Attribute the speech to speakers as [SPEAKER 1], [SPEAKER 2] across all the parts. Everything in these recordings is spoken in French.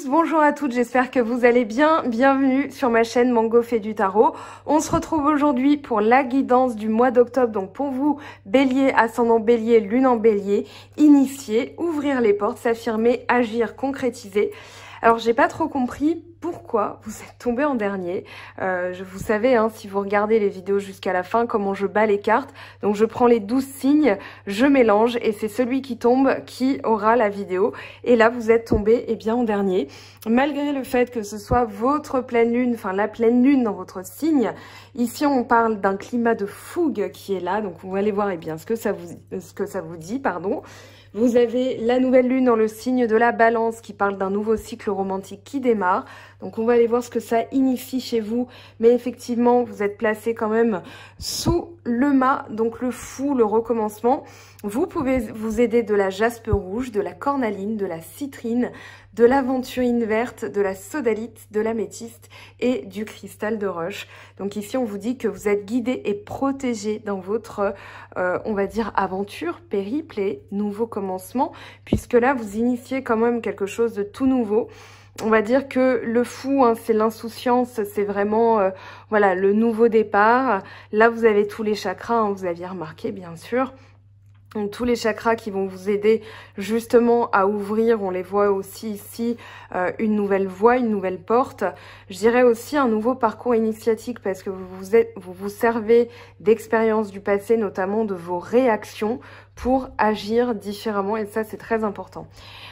[SPEAKER 1] bonjour à toutes, j'espère que vous allez bien. Bienvenue sur ma chaîne Mango fait du tarot. On se retrouve aujourd'hui pour la guidance du mois d'octobre. Donc pour vous, bélier, ascendant bélier, lune en bélier, initier, ouvrir les portes, s'affirmer, agir, concrétiser. Alors j'ai pas trop compris pourquoi vous êtes tombé en dernier. Vous savez, hein, si vous regardez les vidéos jusqu'à la fin, comment je bats les cartes. Donc je prends les 12 signes, je mélange et c'est celui qui tombe qui aura la vidéo. Et là vous êtes tombé bien en dernier. Malgré le fait que ce soit votre pleine lune, enfin la pleine lune dans votre signe, ici on parle d'un climat de fougue qui est là. Donc on va aller voir ce que ça vous dit, pardon. Vous avez la nouvelle lune dans le signe de la balance qui parle d'un nouveau cycle romantique qui démarre. Donc on va aller voir ce que ça initie chez vous. Mais effectivement, vous êtes placé quand même sous le mât, donc le fou, le recommencement. Vous pouvez vous aider de la jaspe rouge, de la cornaline, de la citrine, de l'aventurine verte, de la sodalite, de l'améthyste et du cristal de roche. Donc ici, on vous dit que vous êtes guidé et protégé dans votre, on va dire, aventure, périple et nouveau commencement, puisque là, vous initiez quand même quelque chose de tout nouveau. On va dire que le fou, hein, c'est l'insouciance, c'est vraiment voilà, le nouveau départ. Là, vous avez tous les chakras, hein, vous aviez remarqué, bien sûr. Donc, tous les chakras qui vont vous aider justement à ouvrir, on les voit aussi ici, une nouvelle voie, une nouvelle porte. Je dirais aussi un nouveau parcours initiatique parce que vous vous servez d'expériences du passé, notamment de vos réactions pour agir différemment et ça c'est très important.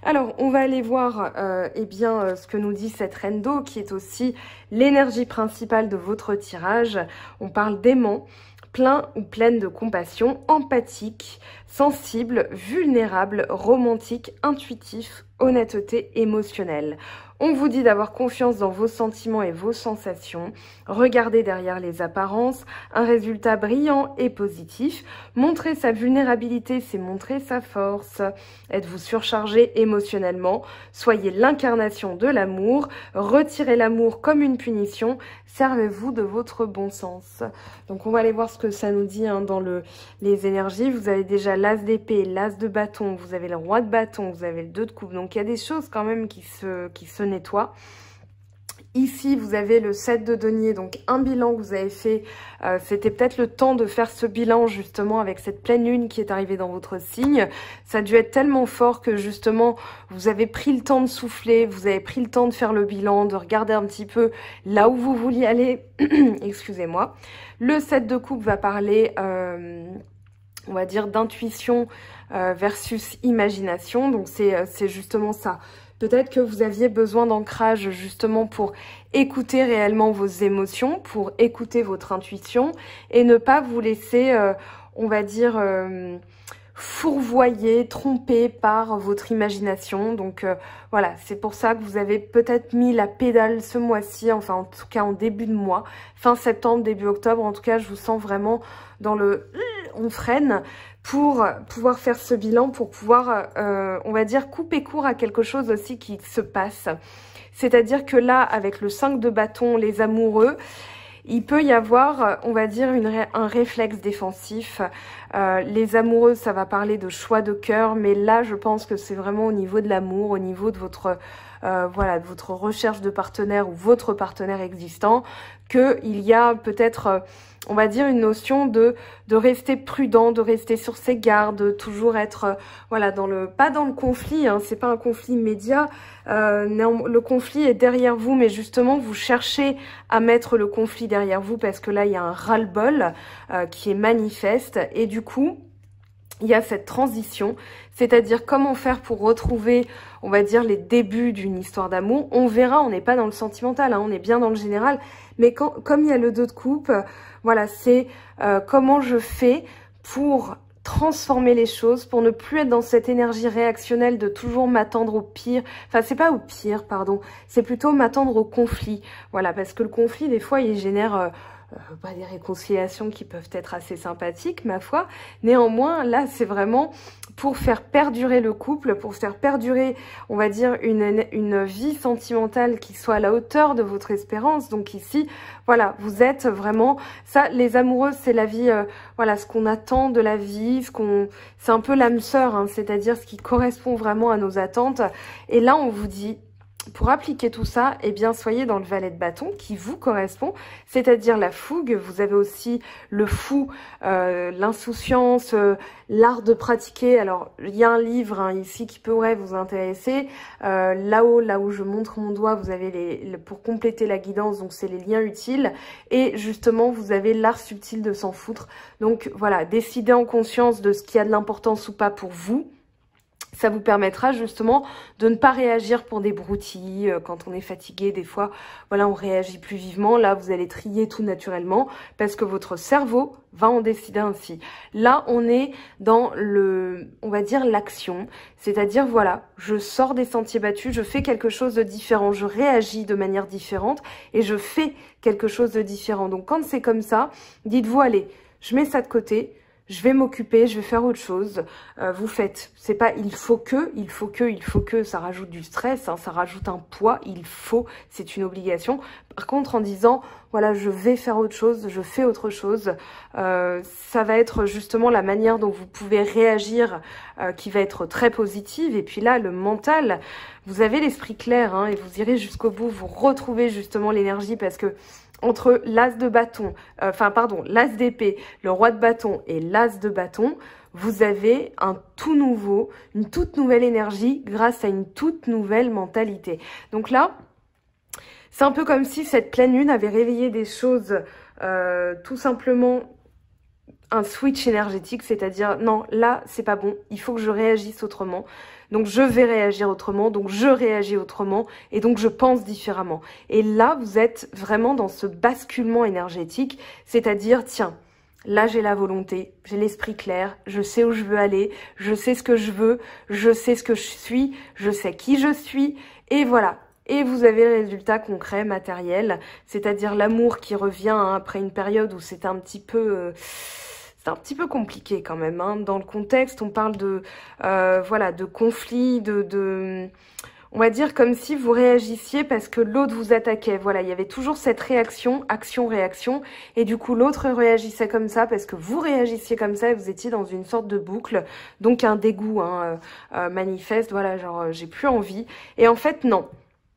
[SPEAKER 1] Alors on va aller voir ce que nous dit cette reine d'eau qui est aussi l'énergie principale de votre tirage. On parle d'aimant, plein ou pleine de compassion, empathique, sensible, vulnérable, romantique, intuitif, honnêteté émotionnelle. On vous dit d'avoir confiance dans vos sentiments et vos sensations. Regardez derrière les apparences, un résultat brillant et positif. Montrer sa vulnérabilité, c'est montrer sa force. Êtes-vous surchargé émotionnellement? Soyez l'incarnation de l'amour. Retirez l'amour comme une punition. Servez-vous de votre bon sens. Donc on va aller voir ce que ça nous dit hein, dans les énergies. Vous avez déjà l'as d'épée, l'as de bâton, vous avez le roi de bâton, vous avez le 2 de coupe. Donc il y a des choses quand même qui se nettoient. Ici, vous avez le 7 de denier, donc un bilan que vous avez fait. C'était peut-être le temps de faire ce bilan justement avec cette pleine lune qui est arrivée dans votre signe. Ça a dû être tellement fort que justement, vous avez pris le temps de souffler, vous avez pris le temps de faire le bilan, de regarder un petit peu là où vous vouliez aller. Excusez-moi. Le 7 de coupe va parler, on va dire, d'intuition versus imagination. Donc, c'est justement ça. Peut-être que vous aviez besoin d'ancrage justement pour écouter réellement vos émotions, pour écouter votre intuition et ne pas vous laisser, on va dire, fourvoyer, tromper par votre imagination. Donc voilà, c'est pour ça que vous avez peut-être mis la pédale ce mois-ci, enfin en tout cas en début de mois, fin septembre, début octobre. En tout cas, je vous sens vraiment dans le on freine pour pouvoir faire ce bilan, pour pouvoir, on va dire, couper court à quelque chose aussi qui se passe. C'est-à-dire que là, avec le 5 de bâton, les amoureux, il peut y avoir, on va dire, un réflexe défensif. Les amoureux, ça va parler de choix de cœur, mais là, je pense que c'est vraiment au niveau de l'amour, au niveau de votre, voilà, de votre recherche de partenaire ou votre partenaire existant, qu'il y a peut-être, on va dire, une notion de rester prudent, de rester sur ses gardes, de toujours être, voilà, pas dans le conflit, hein, c'est pas un conflit immédiat, le conflit est derrière vous, mais justement, vous cherchez à mettre le conflit derrière vous parce que là, il y a un ras-le-bol qui est manifeste et du coup, il y a cette transition, c'est-à-dire comment faire pour retrouver, on va dire, les débuts d'une histoire d'amour. On verra, on n'est pas dans le sentimental, hein, on est bien dans le général, mais comme il y a le 2 de coupe, voilà, c'est comment je fais pour transformer les choses, pour ne plus être dans cette énergie réactionnelle de toujours m'attendre au pire. Enfin, c'est pas au pire, pardon, c'est plutôt m'attendre au conflit. Voilà, parce que le conflit, des fois, il génère des réconciliations qui peuvent être assez sympathiques, ma foi. Néanmoins, là, c'est vraiment pour faire perdurer le couple, pour faire perdurer, on va dire, une vie sentimentale qui soit à la hauteur de votre espérance. Donc ici, voilà, vous êtes vraiment... Ça, les amoureux, c'est la vie, voilà, ce qu'on attend de la vie, c'est un peu l'âme sœur, hein, c'est-à-dire ce qui correspond vraiment à nos attentes. Et là, on vous dit... pour appliquer tout ça, eh bien, soyez dans le valet de bâton qui vous correspond, c'est-à-dire la fougue. Vous avez aussi le fou, l'insouciance, l'art de pratiquer. Alors, il y a un livre hein, ici qui pourrait vous intéresser. Là-haut, là où je montre mon doigt, vous avez pour compléter la guidance, donc c'est les liens utiles. Et justement, vous avez l'art subtil de s'en foutre. Donc voilà, décidez en conscience de ce qui a de l'importance ou pas pour vous. Ça vous permettra justement de ne pas réagir pour des broutilles. Quand on est fatigué, des fois, voilà, on réagit plus vivement. Là, vous allez trier tout naturellement parce que votre cerveau va en décider ainsi. Là, on est dans on va dire, l'action. C'est-à-dire, voilà, je sors des sentiers battus, je fais quelque chose de différent, je réagis de manière différente et je fais quelque chose de différent. Donc, quand c'est comme ça, dites-vous, allez, je mets ça de côté. Je vais m'occuper, je vais faire autre chose. Vous faites, c'est pas il faut que, ça rajoute du stress, hein, ça rajoute un poids, c'est une obligation. Par contre, en disant, voilà, je vais faire autre chose, je fais autre chose, ça va être justement la manière dont vous pouvez réagir qui va être très positive. Et puis là, le mental, vous avez l'esprit clair hein, et vous irez jusqu'au bout, vous retrouvez justement l'énergie parce que entre l'as de bâton, l'as d'épée, le roi de bâton et l'as de bâton, vous avez une toute nouvelle énergie grâce à une toute nouvelle mentalité. Donc là, c'est un peu comme si cette pleine lune avait réveillé des choses, tout simplement un switch énergétique, c'est-à-dire non, là, c'est pas bon, il faut que je réagisse autrement. Donc, je vais réagir autrement, donc je réagis autrement, et donc je pense différemment. Et là, vous êtes vraiment dans ce basculement énergétique, c'est-à-dire, tiens, là, j'ai la volonté, j'ai l'esprit clair, je sais où je veux aller, je sais ce que je veux, je sais ce que je suis, je sais qui je suis, et voilà. Et vous avez le résultat concret, matériel, c'est-à-dire l'amour qui revient hein, après une période où c'était un petit peu... c'est un petit peu compliqué quand même. Hein. Dans le contexte, on parle de voilà, de conflits, on va dire comme si vous réagissiez parce que l'autre vous attaquait. Voilà, il y avait toujours cette réaction, action-réaction. Et du coup, l'autre réagissait comme ça parce que vous réagissiez comme ça et vous étiez dans une sorte de boucle. Donc, un dégoût hein, manifeste. Voilà, genre, j'ai plus envie. Et en fait, non.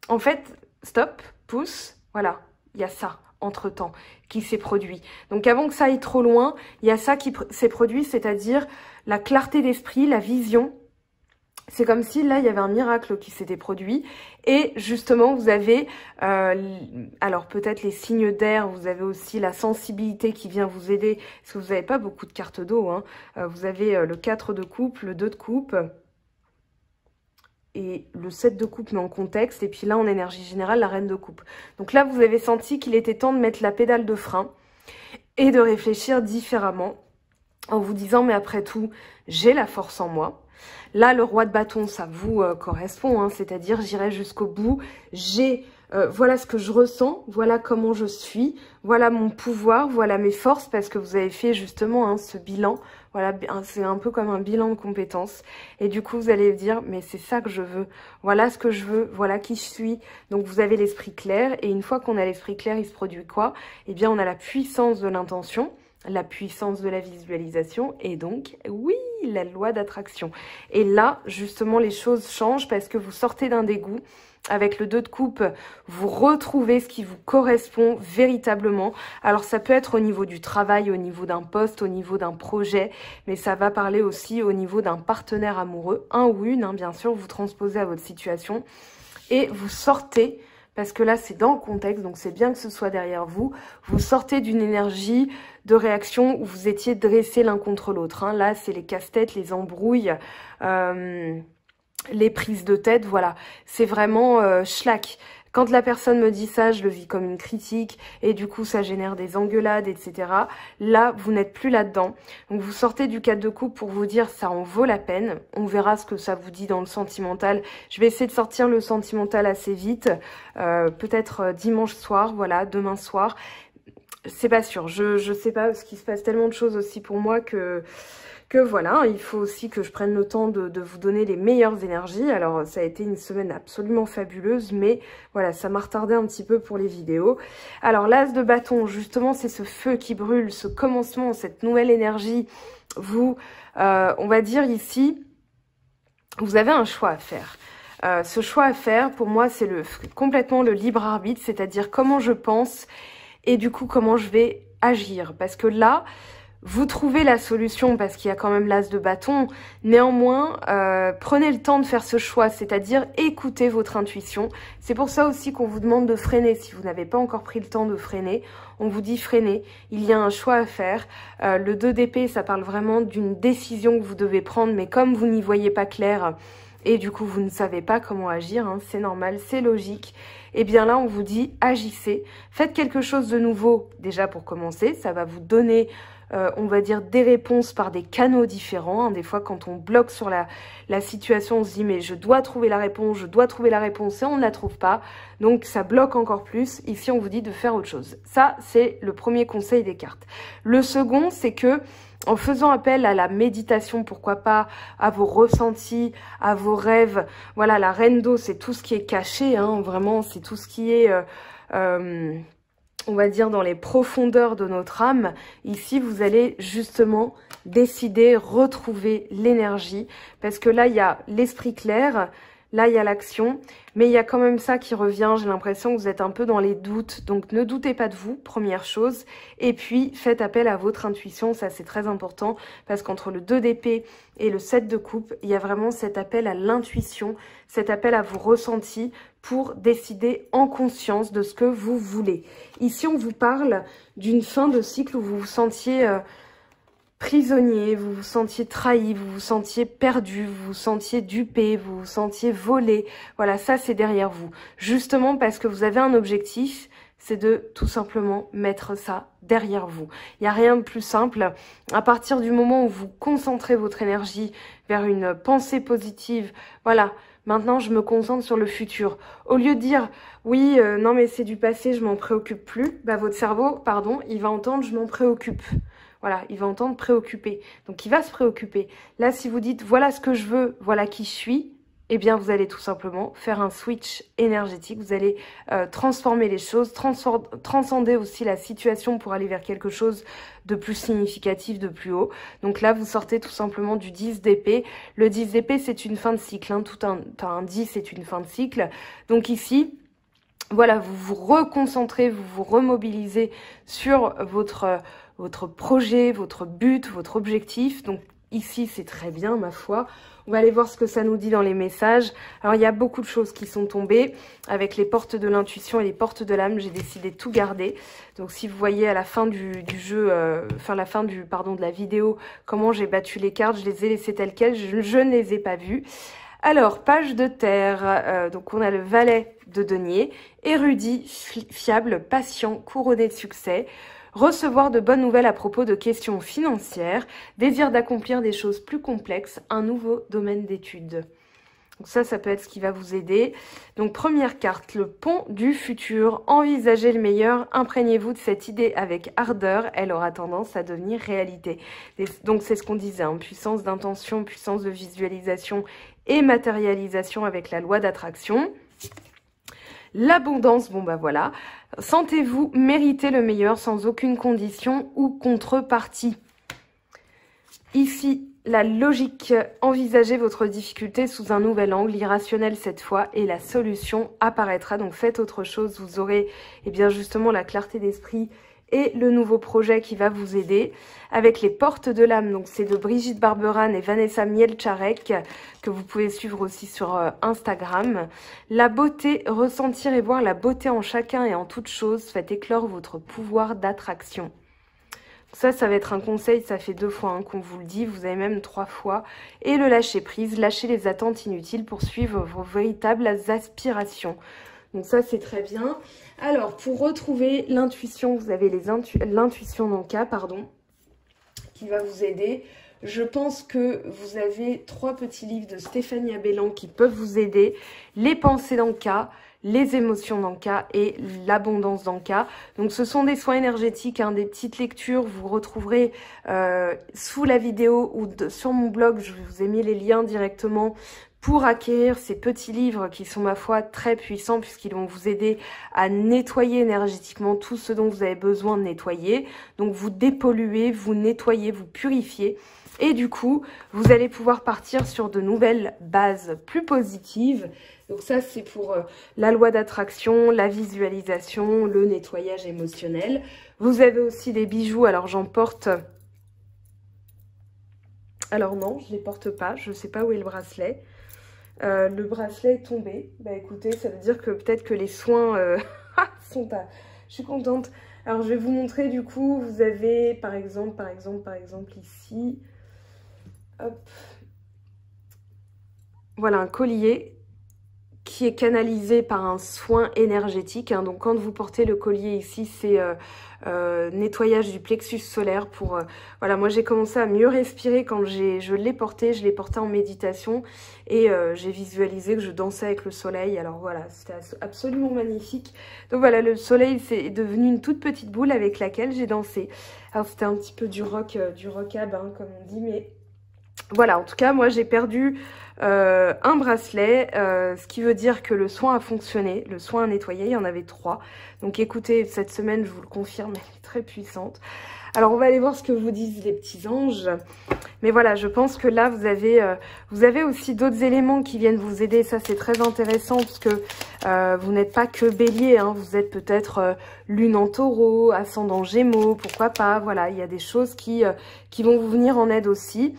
[SPEAKER 1] En fait, stop, pousse, voilà, il y a ça. Entre-temps, qui s'est produit. Donc avant que ça aille trop loin, il y a ça qui s'est produit, c'est-à-dire la clarté d'esprit, la vision. C'est comme si là, il y avait un miracle qui s'était produit. Et justement, vous avez, alors peut-être les signes d'air, vous avez aussi la sensibilité qui vient vous aider, parce que vous n'avez pas beaucoup de cartes d'eau. Hein. Vous avez le 4 de coupe, le 2 de coupe, et le 7 de coupe mais en contexte, et puis là en énergie générale la reine de coupe. Donc là vous avez senti qu'il était temps de mettre la pédale de frein et de réfléchir différemment en vous disant mais après tout j'ai la force en moi. Là le roi de bâton ça vous correspond, hein, c'est-à-dire j'irai jusqu'au bout, voilà ce que je ressens, voilà comment je suis, voilà mon pouvoir, voilà mes forces, parce que vous avez fait justement hein, ce bilan. Voilà, c'est un peu comme un bilan de compétences. Et du coup, vous allez dire, mais c'est ça que je veux. Voilà ce que je veux, voilà qui je suis. Donc, vous avez l'esprit clair. Et une fois qu'on a l'esprit clair, il se produit quoi? Eh bien, on a la puissance de l'intention, la puissance de la visualisation et donc, oui, la loi d'attraction. Et là, justement, les choses changent parce que vous sortez d'un dégoût. Avec le 2 de coupe, vous retrouvez ce qui vous correspond véritablement. Alors, ça peut être au niveau du travail, au niveau d'un poste, au niveau d'un projet, mais ça va parler aussi au niveau d'un partenaire amoureux, un ou une, hein, bien sûr, vous transposez à votre situation et vous sortez, parce que là, c'est dans le contexte, donc c'est bien que ce soit derrière vous, vous sortez d'une énergie de réaction où vous étiez dressés l'un contre l'autre. Hein. Là, c'est les casse-têtes, les embrouilles, les prises de tête, voilà, c'est vraiment schlack. Quand la personne me dit ça, je le vis comme une critique et du coup, ça génère des engueulades, etc. Là, vous n'êtes plus là-dedans. Donc, vous sortez du 4 de coupe pour vous dire ça en vaut la peine. On verra ce que ça vous dit dans le sentimental. Je vais essayer de sortir le sentimental assez vite, peut-être dimanche soir, voilà, demain soir. C'est pas sûr, je sais pas, parce qu'il se passe tellement de choses aussi pour moi que voilà, il faut aussi que je prenne le temps de vous donner les meilleures énergies. Alors, ça a été une semaine absolument fabuleuse, mais voilà, ça m'a retardé un petit peu pour les vidéos. Alors, l'as de bâton, justement, c'est ce feu qui brûle, ce commencement, cette nouvelle énergie. Vous, on va dire ici, vous avez un choix à faire. Ce choix à faire, pour moi, c'est complètement le libre arbitre, c'est-à-dire comment je pense et du coup comment je vais agir. Parce que là, vous trouvez la solution parce qu'il y a quand même l'as de bâton. Néanmoins, prenez le temps de faire ce choix, c'est-à-dire écoutez votre intuition. C'est pour ça aussi qu'on vous demande de freiner. Si vous n'avez pas encore pris le temps de freiner, on vous dit freiner. Il y a un choix à faire. Le 2 d'épée, ça parle vraiment d'une décision que vous devez prendre, mais comme vous n'y voyez pas clair et du coup vous ne savez pas comment agir, hein, c'est normal, c'est logique. Et bien là, on vous dit agissez, faites quelque chose de nouveau déjà pour commencer. Ça va vous donner on va dire des réponses par des canaux différents. Hein. Des fois, quand on bloque sur la situation, on se dit mais je dois trouver la réponse, et on ne la trouve pas. Donc ça bloque encore plus. Ici, on vous dit de faire autre chose. Ça, c'est le premier conseil des cartes. Le second, c'est que en faisant appel à la méditation, pourquoi pas, à vos ressentis, à vos rêves. Voilà, la reine d'eau, c'est tout ce qui est caché, hein, vraiment, c'est tout ce qui est... on va dire dans les profondeurs de notre âme. Ici, vous allez justement décider, retrouver l'énergie. Parce que là, il y a l'esprit clair, là, il y a l'action. Mais il y a quand même ça qui revient. J'ai l'impression que vous êtes un peu dans les doutes. Donc, ne doutez pas de vous, première chose. Et puis, faites appel à votre intuition. Ça, c'est très important. Parce qu'entre le 2 d'épée et le 7 de coupe, il y a vraiment cet appel à l'intuition, cet appel à vos ressentis pour décider en conscience de ce que vous voulez. Ici, on vous parle d'une fin de cycle où vous vous sentiez prisonnier, vous vous sentiez trahi, vous vous sentiez perdu, vous vous sentiez dupé, vous vous sentiez volé. Voilà, ça, c'est derrière vous. Justement parce que vous avez un objectif, c'est de tout simplement mettre ça derrière vous. Il n'y a rien de plus simple. À partir du moment où vous concentrez votre énergie vers une pensée positive, voilà, maintenant, je me concentre sur le futur. Au lieu de dire, oui, non, mais c'est du passé, je m'en préoccupe plus, bah, votre cerveau, pardon, il va entendre, je m'en préoccupe. Voilà, il va entendre préoccuper. Donc, il va se préoccuper. Là, si vous dites, voilà ce que je veux, voilà qui je suis, eh bien, vous allez tout simplement faire un switch énergétique. Vous allez transformer les choses, transcender aussi la situation pour aller vers quelque chose de plus significatif, de plus haut. Donc là, vous sortez tout simplement du 10 d'épée. Le 10 d'épée, c'est une fin de cycle. Hein. Un 10, c'est une fin de cycle. Donc ici, voilà, vous vous reconcentrez, vous vous remobilisez sur votre projet, votre but, votre objectif. Donc ici, c'est très bien, ma foi. On va aller voir ce que ça nous dit dans les messages. Alors, il y a beaucoup de choses qui sont tombées. Avec les portes de l'intuition et les portes de l'âme, j'ai décidé de tout garder. Donc, si vous voyez à la fin du jeu, de la vidéo, comment j'ai battu les cartes, je les ai laissées telles quelles, je ne les ai pas vues. Alors, page de terre, donc on a le valet de denier, érudit, fiable, patient, couronné de succès. Recevoir de bonnes nouvelles à propos de questions financières, désir d'accomplir des choses plus complexes, un nouveau domaine d'études. Donc ça peut être ce qui va vous aider. Donc première carte, le pont du futur. Envisagez le meilleur, imprégnez-vous de cette idée avec ardeur, elle aura tendance à devenir réalité. Donc c'est ce qu'on disait, hein, puissance d'intention, puissance de visualisation et matérialisation avec la loi d'attraction. L'abondance, bon bah voilà. Sentez-vous mériter le meilleur sans aucune condition ou contrepartie. Ici, la logique, envisagez votre difficulté sous un nouvel angle, irrationnel cette fois, et la solution apparaîtra. Donc faites autre chose, vous aurez bien justement la clarté d'esprit et le nouveau projet qui va vous aider. Avec les portes de l'âme, donc c'est de Brigitte Barberan et Vanessa Mielcharek, que vous pouvez suivre aussi sur Instagram. La beauté, ressentir et voir la beauté en chacun et en toute chose, faites éclore votre pouvoir d'attraction. Ça va être un conseil, ça fait 2 fois hein, qu'on vous le dit, vous avez même 3 fois. Et le lâcher prise, lâcher les attentes inutiles pour suivre vos véritables aspirations. Donc ça, c'est très bien. Alors, pour retrouver l'intuition, vous avez l'intuition d'Anka, qui va vous aider. Je pense que vous avez 3 petits livres de Stéphanie Abellan qui peuvent vous aider. Les pensées d'Anka, les émotions d'Anka et l'abondance d'Anka. Donc ce sont des soins énergétiques, hein, des petites lectures. Vous retrouverez sous la vidéo ou sur mon blog, je vous ai mis les liens directement pour acquérir ces petits livres qui sont, ma foi, très puissants puisqu'ils vont vous aider à nettoyer énergétiquement tout ce dont vous avez besoin de nettoyer. Donc, vous dépolluez, vous nettoyez, vous purifiez. Et du coup, vous allez pouvoir partir sur de nouvelles bases plus positives. Donc ça, c'est pour la loi d'attraction, la visualisation, le nettoyage émotionnel. Vous avez aussi des bijoux. Alors, j'en porte... Alors non, je ne les porte pas. Je ne sais pas où est le bracelet. Le bracelet est tombé. Bah écoutez, ça veut dire que peut-être que les soins sont à... Je suis contente. Alors, je vais vous montrer du coup. Vous avez, par exemple, ici... Hop. Voilà un collier qui est canalisé par un soin énergétique. Hein. Donc quand vous portez le collier ici, c'est nettoyage du plexus solaire pour... voilà, moi j'ai commencé à mieux respirer quand je l'ai porté en méditation et j'ai visualisé que je dansais avec le soleil. Alors voilà, c'était absolument magnifique. Donc voilà, le soleil c'est devenu une toute petite boule avec laquelle j'ai dansé. Alors c'était un petit peu du rockab, hein, comme on dit, mais... Voilà, en tout cas, moi, j'ai perdu un bracelet, ce qui veut dire que le soin a fonctionné, le soin a nettoyé, il y en avait 3. Donc écoutez, cette semaine, je vous le confirme, elle est très puissante. Alors, on va aller voir ce que vous disent les petits anges. Mais voilà, je pense que là, vous avez aussi d'autres éléments qui viennent vous aider. Ça, c'est très intéressant parce que vous n'êtes pas que bélier. Hein. Vous êtes peut-être lune en taureau, ascendant gémeaux, pourquoi pas. Voilà, il y a des choses qui vont vous venir en aide aussi.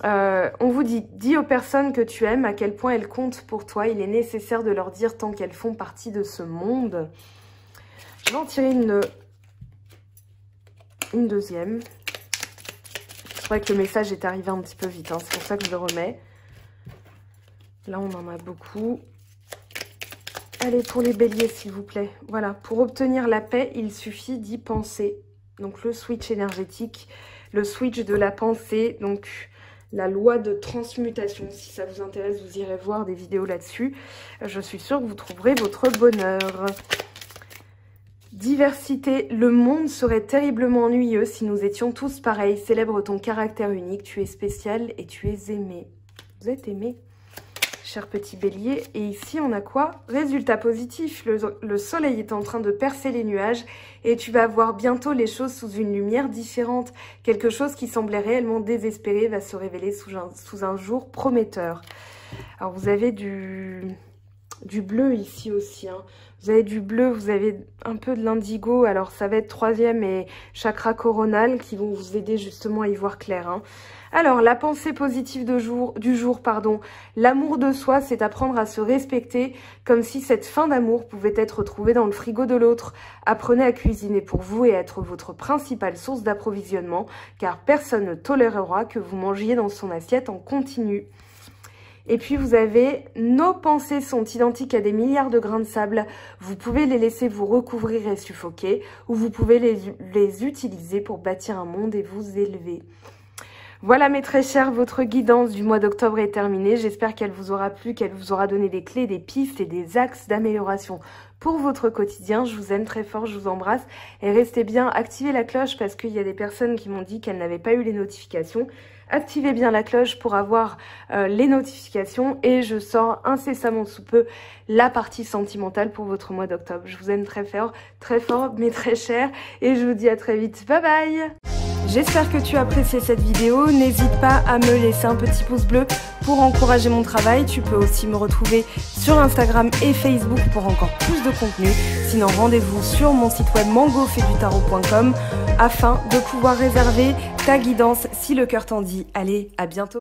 [SPEAKER 1] On vous dit, dis aux personnes que tu aimes à quel point elles comptent pour toi. Il est nécessaire de leur dire tant qu'elles font partie de ce monde. Je vais en tirer une deuxième. C'est vrai que le message est arrivé un petit peu vite, hein, c'est pour ça que je le remets. Là, on en a beaucoup. Allez, pour les béliers, s'il vous plaît. Voilà, pour obtenir la paix, il suffit d'y penser. Donc, le switch énergétique, le switch de la pensée, donc... La loi de transmutation, si ça vous intéresse, vous irez voir des vidéos là-dessus. Je suis sûre que vous trouverez votre bonheur. Diversité, le monde serait terriblement ennuyeux si nous étions tous pareils. Célèbre ton caractère unique, tu es spécial et tu es aimé. Vous êtes aimé, cher petit bélier. Et ici, on a quoi? Résultat positif, le soleil est en train de percer les nuages et tu vas voir bientôt les choses sous une lumière différente. Quelque chose qui semblait réellement désespéré va se révéler sous un jour prometteur. Alors, vous avez du bleu ici aussi. Hein. Vous avez du bleu, vous avez un peu de l'indigo. Alors, ça va être 3e et chakra coronal qui vont vous aider justement à y voir clair. Hein. Alors, la pensée positive du jour, l'amour de soi, c'est apprendre à se respecter comme si cette fin d'amour pouvait être retrouvée dans le frigo de l'autre. Apprenez à cuisiner pour vous et à être votre principale source d'approvisionnement, car personne ne tolérera que vous mangiez dans son assiette en continu. Et puis vous avez, nos pensées sont identiques à des milliards de grains de sable. Vous pouvez les laisser vous recouvrir et suffoquer, ou vous pouvez les utiliser pour bâtir un monde et vous élever. Voilà mes très chers, votre guidance du mois d'octobre est terminée. J'espère qu'elle vous aura plu, qu'elle vous aura donné des clés, des pistes et des axes d'amélioration pour votre quotidien. Je vous aime très fort, je vous embrasse. Et restez bien, activez la cloche parce qu'il y a des personnes qui m'ont dit qu'elles n'avaient pas eu les notifications. Activez bien la cloche pour avoir les notifications et je sors incessamment sous peu la partie sentimentale pour votre mois d'octobre. Je vous aime très fort, mais très cher et je vous dis à très vite. Bye bye! J'espère que tu as apprécié cette vidéo. N'hésite pas à me laisser un petit pouce bleu pour encourager mon travail. Tu peux aussi me retrouver sur Instagram et Facebook pour encore plus de contenu. Sinon, rendez-vous sur mon site web mangofedutaro.com afin de pouvoir réserver ta guidance si le cœur t'en dit. Allez, à bientôt!